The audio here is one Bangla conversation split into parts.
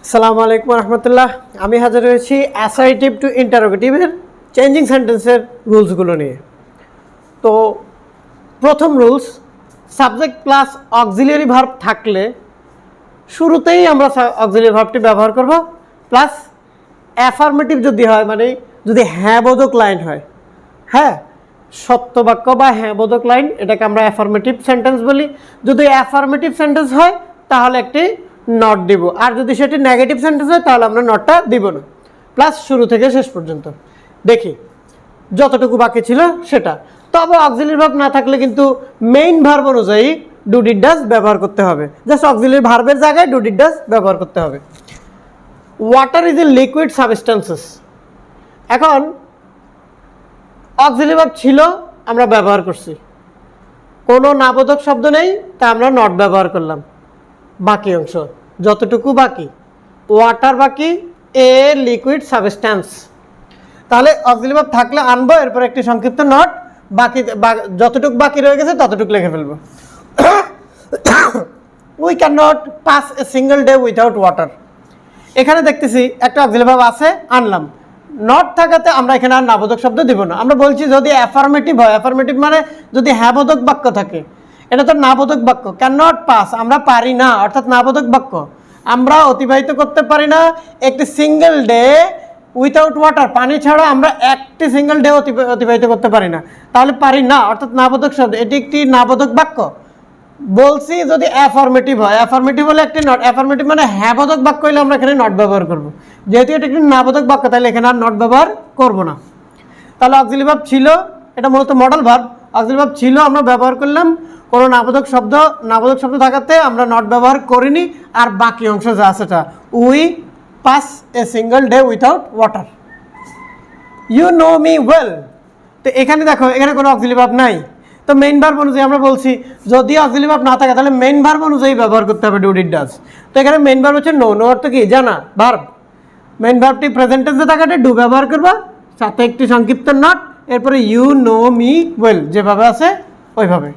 আসসালামু আলাইকুম রহমতুল্লাহ। আমি হাজির হয়েছি অ্যাসার্টিভ টু ইন্টারোগেটিভের চেঞ্জিং সেন্টেন্সের রুলসগুলো নিয়ে। তো প্রথম rules, subject plus auxiliary verb থাকলে শুরুতেই আমরা অক্সিলিয়ারি ভার্বটি ব্যবহার করব, প্লাস অ্যাফার্মেটিভ যদি হয়, মানে যদি হ্যাঁবোধক লাইন হয়, হ্যাঁ সত্য বাক্য বা হ্যাঁবোধক লাইন, এটাকে আমরা অ্যাফার্মেটিভ সেন্টেন্স বলি। যদি অ্যাফার্মেটিভ সেন্টেন্স হয় তাহলে একটি নট দিব, আর যদি সেটি নেগেটিভ সেন্টেন্স হয় তাহলে আমরা নটটা দিব না। প্লাস শুরু থেকে শেষ পর্যন্ত দেখি যতটুকু বাকি ছিল সেটা। তবে অক্সিলিয়ারি ভার্ব না থাকলে কিন্তু মেইন ভার্ব অনুযায়ী ডু ডিড ডাজ ব্যবহার করতে হবে। জাস্ট অক্সিলিয়ারি ভার্বের জায়গায় ডু ডিড ডাজ ব্যবহার করতে হবে। Water is a liquid substances. এখন অক্সিলিয়ারি ভার্ব ছিল, আমরা ব্যবহার করছি, কোনো নাবোধক শব্দ নেই, তা আমরা নট ব্যবহার করলাম। বাকি অংশ যতটুকু বাকি, ওয়াটার বাকি, এ লিকুইড সাবস্টেন্স, তাহলে অক্সিলিয়ারি ভার্ব থাকলে আনবো, এরপর একটি সংক্ষিপ্ত নট, বাকি যতটুকু বাকি রয়ে গেছে ততটুকু লিখে ফেলবো। We can not pass a single day without water. এখানে দেখতেছি একটা অক্সিলিয়ারি ভার্ব আছে, আনলাম, নট থাকাতে আমরা এখানে আর নাবোধক শব্দ দিব না। আমরা বলছি যদি অ্যাফার্মেটিভ হয়, অ্যাফার্মেটিভ মানে যদি হ্যাঁবোধক বাক্য থাকে, এটা তো নাবোধক বাক্য, ক্যান নট পাস আমরা পারি না, অর্থাৎ নাবোধক বাক্য, আমরা অতিবাহিত করতে পারি না একটি সিঙ্গেল ডে উইথাউট ওয়াটার, পানি ছাড়া আমরা একটি সিঙ্গেল ডে অতিবাহিত করতে পারি না, তাহলে পারি না অর্থাৎ নাবোধক শব্দ, এটি একটি নাবোধক বাক্য। বলছি যদি অ্যাফার্মেটিভ হয়, অ্যাফার্মেটিভ হলে একটি নট, অ্যাফার্মেটিভ মানে হ্যাঁবোধক বাক্য হলে আমরা এখানে নট ব্যবহার করব। যেহেতু এটা একটি নাবোধক বাক্য, তাহলে এখানে আর নট ব্যবহার করব না। তাহলে অক্সিলিয়ারি ভার্ব ছিল, এটা মূলত মডেল ভার্ব, অক্সিলিয়ারি ভার্ব ছিল, আমরা ব্যবহার করলাম, কোনো নাবোধক শব্দ থাকাতে আমরা নট ব্যবহার করিনি, আর বাকি অংশ যা আছে সেটা we pass a single day without water. You know me well. তো এখানে দেখো, এখানে কোনো অক্সিলিয়ারি ভার্ব নাই, তো মেইন ভার্ব অনুযায়ী আমরা বলছি যদি অক্সিলিয়ারি ভার্ব না থাকে তাহলে মেইন ভার্ব অনুযায়ী ব্যবহার করতে হবে ডু ডিড ডাজ। তো এখানে মেইন ভার্ব হচ্ছে নো, নো অর্থ কি জানা, ভার্ব। মেইন ভার্বটি প্রেজেন্ট টেন্সে থাকাতে ডু ব্যবহার করবা, সাথে একটি সংক্ষিপ্ত নট, এরপরে ইউ নো মি ওয়েল যেভাবে আছে ওইভাবে।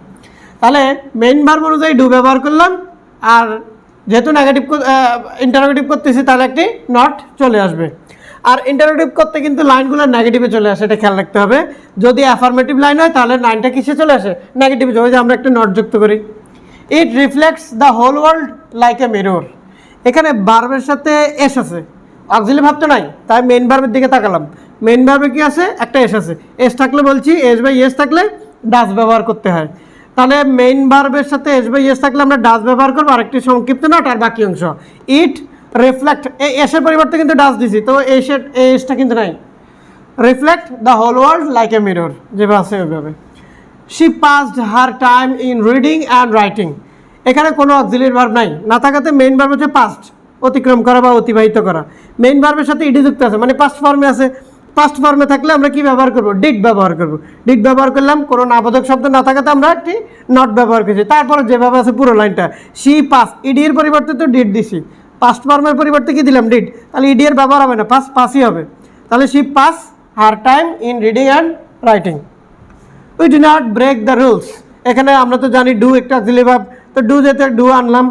তাহলে মেইন ভার্ব অনুযায়ী ডু ব্যবহার করলাম, আর যেহেতু নেগেটিভ ইন্টারোগেটিভ করতেছি তাহলে একটি নট চলে আসবে। আর ইন্টারোগেটিভ করতে কিন্তু লাইনগুলো নেগেটিভে চলে আসে, এটা খেয়াল রাখতে হবে। যদি অ্যাফার্মেটিভ লাইন হয় তাহলে লাইনটা কিসে চলে আসে, নেগেটিভে। ওই যে আমরা একটা নট যুক্ত করি, it reflects the whole world like a mirror. এখানে ভার্বের সাথে এস আছে, অক্সিলিয়ারি ভার্ব তো নাই, তাই মেইন ভার্বের দিকে তাকালাম। মেইন ভার্বে কি আছে, একটা এস আছে, এস থাকলে বলছি এস বাই এস থাকলে ডাজ ব্যবহার করতে হয়। তাহলে মেইন ভার্বের সাথে এস বাই এস থাকলে আমরা ডাজ ব্যবহার করবো, আর একটি সংক্ষিপ্ত নট, আর বাকি অংশ ইট রিফ্লেক্ট, এই এসের পরিবর্তে কিন্তু ডাজ দিছি, তো এসটা কিন্তু নাই। Reflect the whole world like a mirror যেভাবে আছে ওইভাবে। She passed her time in reading and writing. এখানে কোনো অক্সিলিয়ারি ভার্ব নাই, না থাকাতে মেইন ভার্ব হচ্ছে পাস্ট, অতিক্রম করা বা অতিবাহিত করা। মেইন ভার্বের সাথে ইডি যুক্ত আছে, মানে পাস্ট ফর্মে আছে। পাস্ট ফর্মে থাকলে আমরা কি ব্যবহার করব, ডিড ব্যবহার করব। ডিড ব্যবহার করলাম, কোনো নাবোধক শব্দ না থাকাতে আমরা একটি নট ব্যবহার করছি। তারপরে যেভাবে আছে পুরো লাইনটা, শি পাস, ইডি এর পরিবর্তে তো ডিড দিছি, পাস্ট ফর্মের পরিবর্তে কি দিলাম, ডিড, তাহলে ইডি এর ব্যবহার হবে না, পাসই হবে। তাহলে she pass her time in reading and writing. We do not break the rules. এখানে আমরা তো জানি ডু একটা অক্সিলিয়ারি ভার্ব, তো ডু যেহেতু ডু আনলাম,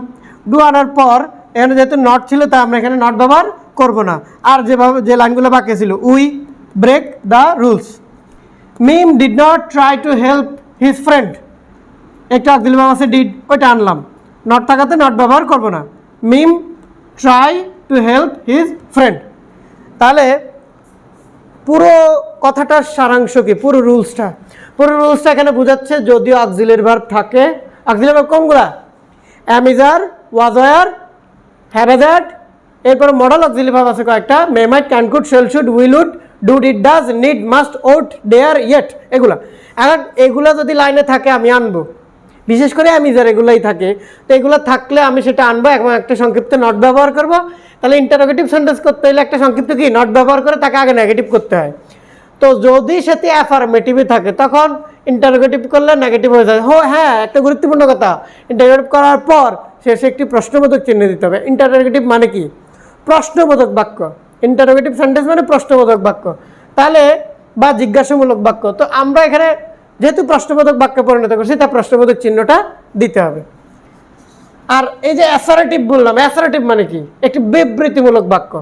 ডু আনার পর এখানে যেহেতু নট ছিল তাই আমরা এখানে নট ব্যবহার করব না। আর যেভাবে যে লাইনগুলো বাকি ছিল, we break the rules. Mim did not try to help his friend. একটা অক্সিলিয়ারি ভার্ব আছে ডিড, ওইটা আনলাম, নট থাকাতে নট ব্যবহার করব না। Mim try to help his friend. তাহলে পুরো কথাটার সারাংশ কি, পুরো রুলসটা এখানে বোঝাচ্ছে যদিও অক্সিলিয়ারি ভার্ব থাকে। অক্সিলিয়ারি ভার্ব কোনগুলা, am is are, was were, have that, এরপর মডেল অক্সিলিয়ারি ভার্ব আছে কয়েকটা, may might, can could, shall should, will would, do did does, need, must, ought, dare, yet, এগুলা। এখন এগুলা যদি লাইনে থাকে আমি আনবো, বিশেষ করে আমি যার এগুলাই থাকে, তো এগুলো থাকলে আমি সেটা আনবো এবং একটা সংক্ষিপ্ত নট ব্যবহার করব। তাহলে ইন্টারোগেটিভ সেন্টেন্স করতে হলে একটা সংক্ষিপ্ত কি নট ব্যবহার করে তাকে আগে নেগেটিভ করতে হয়। তো যদি সেটি অ্যাফার্মেটিভে থাকে তখন ইন্টারোগেটিভ করলে নেগেটিভ হয়ে যায়। হ্যাঁ, একটা গুরুত্বপূর্ণ কথা, ইন্টারোগেটিভ করার পর শেষে একটি প্রশ্নবোধক চিহ্ন দিতে হবে। ইন্টারোগেটিভ মানে কি, প্রশ্নবোধক বাক্য। ইন্টারোগেটিভ সেন্টেন্স মানে প্রশ্নবোধক বাক্য, তাহলে বা জিজ্ঞাসামূলক বাক্য। তো আমরা এখানে যেহেতু প্রশ্নবোধক বাক্যে পরিণত করছি, তা প্রশ্নবোধক চিহ্নটা দিতে হবে। আর এই যে অ্যাসারেটিভ বললাম, অ্যাসারেটিভ মানে কি? একটি বিবৃতিমূলক বাক্য।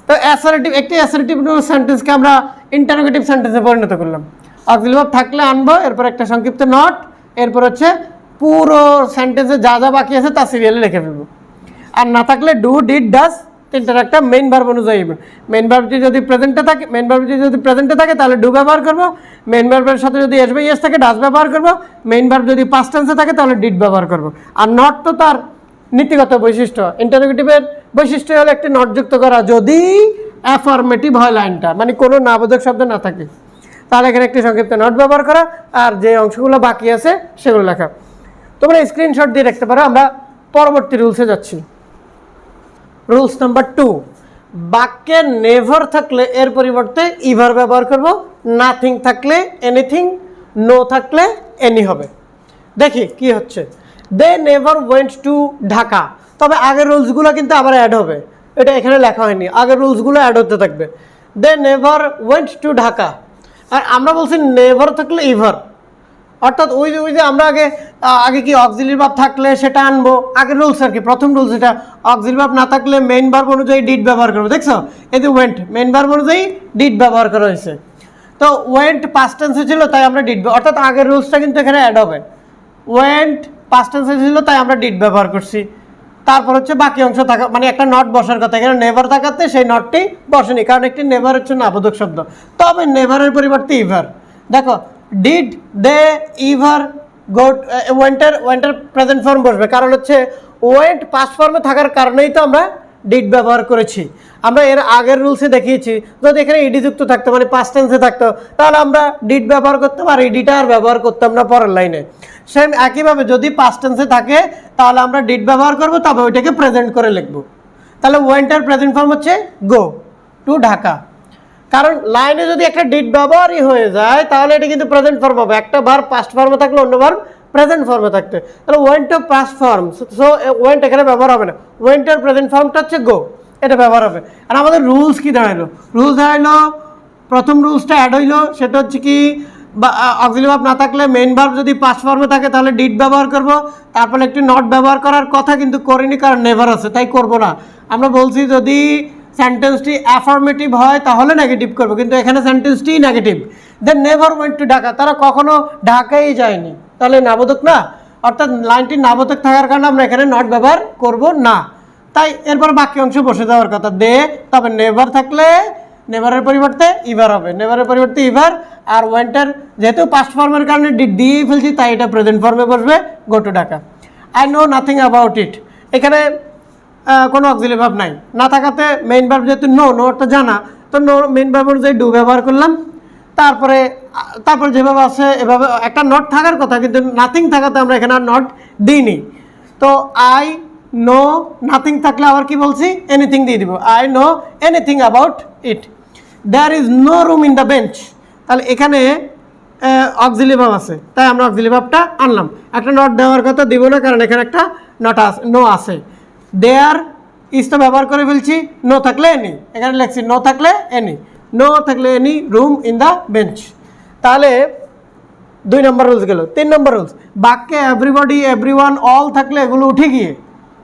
তো অ্যাসারেটিভ, একটি অ্যাসারেটিভ সেন্টেন্সকে আমরা ইন্টারোগেটিভ সেন্টেন্সে পরিণত করলাম। অক্সিলারি ভার্ব থাকলে আনবো, এরপর একটা সংক্ষিপ্ত নট, এরপর হচ্ছে পুরো সেন্টেন্সে যা যা বাকি আছে তা সিরিয়ালে লিখে ফেলবো। আর না থাকলে ডু, ডিড, ডাজ, তিনটার একটা মেইন ভার্ব অনুযায়ী। মেইন ভার্বটি যদি প্রেজেন্টে থাকে, তাহলে ডু ব্যবহার করবো। মেইন ভার্বের সাথে যদি এস বাই এস থাকে ডাজ ব্যবহার করবো। মেইন ভার্ব যদি পাস্ট টেন্সে থাকে তাহলে ডিড ব্যবহার করবো। আর নট তো তার নীতিগত বৈশিষ্ট্য, ইন্টারোগেটিভের বৈশিষ্ট্য হলো একটি নট যুক্ত করা যদি অ্যাফার্মেটিভ হয় লাইনটা, মানে কোনো নাবোধক শব্দ না থাকে, তাহলে এখানে একটি সংক্ষিপ্ত নট ব্যবহার করা আর যে অংশগুলো বাকি আছে সেগুলো লেখা। তোমরা স্ক্রিনশট দিয়ে রাখতে পারো। আমরা পরবর্তী রুলসে যাচ্ছি। রুলস নাম্বার 2, বাক্যে নেভার থাকলে এর পরিবর্তে ইভার ব্যবহার করব, নাথিং থাকলে এনিথিং, নো থাকলে এনি হবে। দেখি কি হচ্ছে। They never went to Dhaka, তবে আগের রুলসগুলো কিন্তু আবার অ্যাড হবে, এটা এখানে লেখা হয়নি, আগের রুলসগুলো অ্যাড হতে থাকবে। They never went to Dhaka, আর আমরা বলছি নেভার থাকলে ইভার, অর্থাৎ ওই যে আমরা আগে কি অক্সিলারি ভার্ব থাকলে সেটা আনবো, আগের রুলস আর কি। প্রথম রুলস এটা, অক্সিলারি ভার্ব না থাকলে মেইন ভার্ব অনুযায়ী ডিড ব্যবহার করবো। দেখছো এই যে ওয়েন্ট, মেইন ভার্ব অনুযায়ী ডিড ব্যবহার করা হয়েছে। তো ওয়েন্ট পাস্ট টেন্সে ছিল তাই আমরা ডিড, অর্থাৎ আগের রুলসটা কিন্তু এখানে অ্যাড হবে। ওয়েন্ট পাস্ট টেন্সে ছিল তাই আমরা ডিড ব্যবহার করছি। তারপর হচ্ছে বাকি অংশ থাকা, মানে একটা নট বসার কথা, এখানে নেভার থাকাতে সেই নটটি বসেনি, কারণ একটি নেভার হচ্ছে নাবোধক শব্দ। তবে নেভারের পরিবর্তে ইভার। দেখো ডিড, দে, ইভার, গোট, ওয়েন্টের প্রেজেন্ট ফর্ম বসবে, কারণ হচ্ছে ওয়েন্ট পাস্ট ফর্মে থাকার কারণেই তো আমরা ডিড ব্যবহার করেছি। আমরা এর আগের রুলসে দেখিয়েছি যদি এখানে ইডি যুক্ত থাকতো, মানে পাস্ট টেন্সে থাকতো, তাহলে আমরা ডিড ব্যবহার করতাম আর ইডিটা আর ব্যবহার করতাম না পরের লাইনে। সেম একইভাবে যদি পাস্ট টেন্সে থাকে তাহলে আমরা ডিড ব্যবহার করব, তবে ওইটাকে প্রেজেন্ট করে লিখবো। তাহলে ওয়েন্টের প্রেজেন্ট ফর্ম হচ্ছে গো টু ঢাকা, কারণ লাইনে যদি একটা ডিড ব্যবহারই হয়ে যায় তাহলে এটা কিন্তু প্রেজেন্ট ফর্ম হবে। একটা ভার্ব পাস্ট ফর্মে থাকলে অন্য ভার্ব প্রেজেন্ট ফর্মে থাকতে, তাহলে went to past form, so went এখানে ব্যবহার হবে না, ওয়েন্টের প্রেজেন্ট ফর্মটা হচ্ছে গো, এটা ব্যবহার হবে। আর আমাদের রুলস কি দাঁড়াইলো? রুলস দাঁড়াইলো, প্রথম রুলসটা অ্যাড হইলো, সেটা হচ্ছে কি অক্সিলারি ভার্ব না থাকলে মেইন ভার্ব যদি পাস্ট ফর্মে থাকে তাহলে ডিড ব্যবহার করব। তারপরে একটি নট ব্যবহার করার কথা কিন্তু করিনি, কারণ নেভার আছে তাই করব না। আমরা বলছি যদি সেন্টেন্সটি অ্যাফার্মেটিভ হয় তাহলে নেগেটিভ করব, কিন্তু এখানে সেন্টেন্সটি negative. Then never went to Dhaka, তারা কখনো ঢাকাই যায়নি, তাহলে নাবোধক না, অর্থাৎ লাইনটি নাবোধক থাকার কারণে আমরা এখানে নট ব্যবহার করব না। তাই এরপর বাকি অংশ বসে যাওয়ার কথা দে, তবে নেভার থাকলে নেভারের পরিবর্তে ইভার হবে, নেভারের পরিবর্তে ইভার। আর ওয়েন্টার যেহেতু পাস্ট ফর্মের কারণে ডিড দিয়েই ফেলছি তাই এটা প্রেজেন্ট ফর্মে বসবে, go to Dhaka. I know nothing about it, এখানে কোনো অক্সিলারি ভার্ব নাই, না থাকাতে মেইন ভার্ব যেহেতু নো অর্থ জানা, তো নো মেইন ভার্ব অনুযায়ী ডু ব্যবহার করলাম। তারপরে যেভাবে আছে এভাবে একটা নট থাকার কথা, কিন্তু নাথিং থাকাতে আমরা এখানে আর নট দিইনি। তো আই নো নাথিং থাকলে আবার কি বলছি, এনিথিং দিয়ে দিব, I know anything about it. There is no room in the bench, তাহলে এখানে অক্সিলারি ভার্ব আছে তাই আমরা অক্সিলারি ভার্বটা আনলাম। একটা নট দেওয়ার কথা দিব না, কারণ এখানে একটা নট আছে, নো আছে। দেয়ার ইজ তো ব্যবহার করে ফেলছি, নো থাকলে এনি, এখানে লিখছি নো থাকলে এনি, নো থাকলে any room in the bench. তাহলে 2 নম্বর রুলস গেল। 3 নম্বর রুলস, বাক্যে এভরিবডি, এভরিওয়ান, অল থাকলে এগুলো উঠে গিয়ে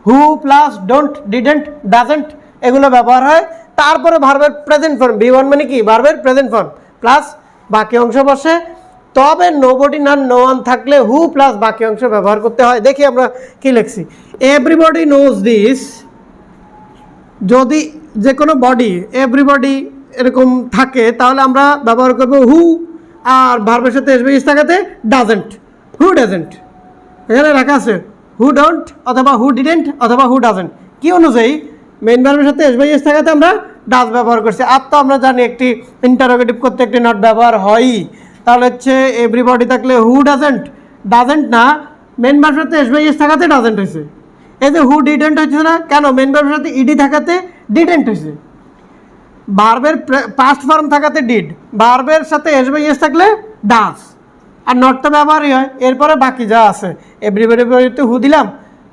who plus don't, didn't, doesn't এগুলো ব্যবহার হয়। তারপরে ভার্বের প্রেজেন্ট ফর্ম, V1 মানে কি ভার্বের প্রেজেন্ট ফর্ম প্লাস বাকি অংশ বসে। তবে নোবডি না নো ওয়ান থাকলে হু প্লাস বাকি অংশ ব্যবহার করতে হয়। দেখি আমরা কি লিখছি, এভরিবডি নোজ দিস, যদি যে কোনো বডি এভরিবডি এরকম থাকে তাহলে আমরা ব্যবহার করব হু, আর ভার্বের সাথে এসবে ইস থাকাতে ডাজেন্ট, হু ডাজেন্ট, এখানে রাখা আছে হু ডোন্ট অথবা হু ডিডেন্ট অথবা হু ডাজেন্ট। কি অনুযায়ী মেইন ভার্বের সাথে এসবে ইস থাকাতে আমরা ডাজ ব্যবহার করছি। আর তো আমরা জানি একটি ইন্টারোগেটিভ করতে একটি নট ব্যবহার হয়ই, তাহলে হচ্ছে এভরিবডি থাকলে হু ডাজেন্ট, ডাজেন্ট না মেইন ভার্বের সাথে এসবে ইস থাকাতে ডাজেন্ট হয়েছে। এই যে হু ডিডেন্ট হচ্ছে না কেন, মেইন ভার্বের সাথে ইডি থাকাতে ডিডেন্ট হয়েছে। ভার্বের পাস্ট ফর্ম থাকাতে ডিড, ভার্বের সাথে এস বাই এস থাকলে ডাজ, আর নট তো ব্যবহারই হয়। এরপরে বাকি যা আছে এভরিবডি পরিবর্তে হু দিলাম,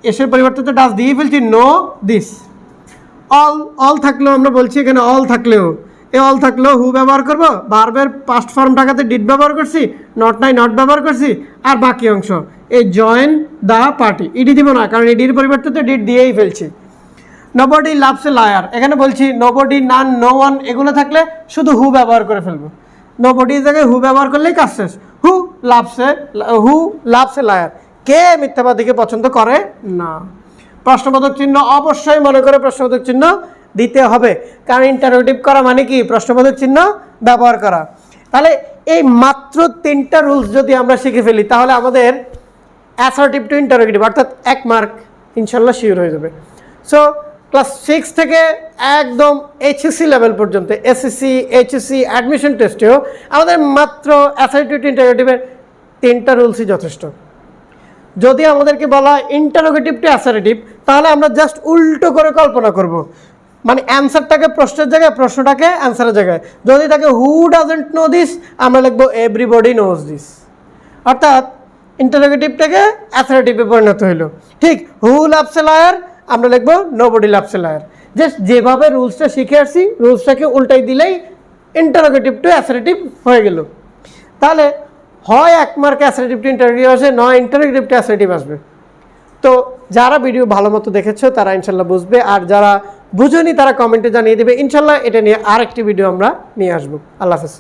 এসের পরিবর্তে তো ডাজ দিয়ে ফেলছি, নো দিস। অল থাকলেও আমরা বলছি এখানে অল থাকলেও, অল থাকলেও হু ব্যবহার করব, ভার্বের পাস্ট ফর্ম থাকাতে ডিড ব্যবহার করছি, নট নাই নট ব্যবহার করছি, আর বাকি অংশ এই জয়েন দ্য পার্টি, ইডি দিব না, কারণ ইডির পরিবর্তে তো ডিড দিয়েই ফেলছি। নোবডি লাভস এ লায়ার, এখানে বলছি নোবডি, নান, নো ওয়ান এগুলো থাকলে শুধু হু ব্যবহার করে ফেলবো। নোবডির জায়গায় হু ব্যবহার করলেই কাজ শেষ। হু লাভস এ লায়ার, কে মিথ্যাবাদীকে পছন্দ করে না। প্রশ্নবোধক চিহ্ন অবশ্যই মনে করে প্রশ্নবোধক চিহ্ন দিতে হবে, কারণ ইন্টারোগেটিভ করা মানে কি প্রশ্নবোধক চিহ্ন ব্যবহার করা। তাহলে এই মাত্র 3টা রুলস যদি আমরা শিখে ফেলি তাহলে আমাদের অ্যাসার্টিভ টু ইন্টারোগেটিভ অর্থাৎ 1 মার্ক ইনশাল্লাহ শিওর হয়ে যাবে। সো ক্লাস 6 থেকে একদম এইচএসসি লেভেল পর্যন্ত, এসএসসি, এইচএসসি, অ্যাডমিশন টেস্টেও আমাদের মাত্র অ্যাসার্টিভ টু ইন্টারোগেটিভের 3টা রুলসই যথেষ্ট। যদি আমাদেরকে বলা হয় ইন্টারোগেটিভ টু অ্যাসার্টিভ, তাহলে আমরা জাস্ট উল্টো করে কল্পনা করব, মানে অ্যান্সারটাকে প্রশ্নের জায়গায়, প্রশ্নটাকে অ্যান্সারের জায়গায়। যদি তাকে হু ডাজেন্ট নো দিস, আমরা লিখবো এভরিবডি নোজ দিস, অর্থাৎ ইন্টারোগেটিভটাকে অ্যাসার্টিভে পরিণত হইল। ঠিক হু লাভস এ লায়ার, আমরা লিখবো nobody loves a liar. Just যেভাবে রুলসটা শিখে আসছি রুলসটাকে উল্টাই দিলেই ইন্টারোগেটিভ টু অ্যাসার্টিভ হয়ে গেল। তাহলে হয় 1 মার্ক অ্যাসার্টিভ টু ইন্টারোগেটিভ আসে, নয় ইন্টারোগেটিভ টু অ্যাসার্টিভ আসবে। তো যারা ভিডিও ভালো মতো দেখেছো তারা ইনশাল্লাহ বুঝবে, আর যারা বুঝোনি তারা কমেন্টে জানিয়ে দেবে। ইনশাল্লাহ এটা নিয়ে আরেকটি ভিডিও আমরা নিয়ে আসবো। আল্লাহ হাফেজ।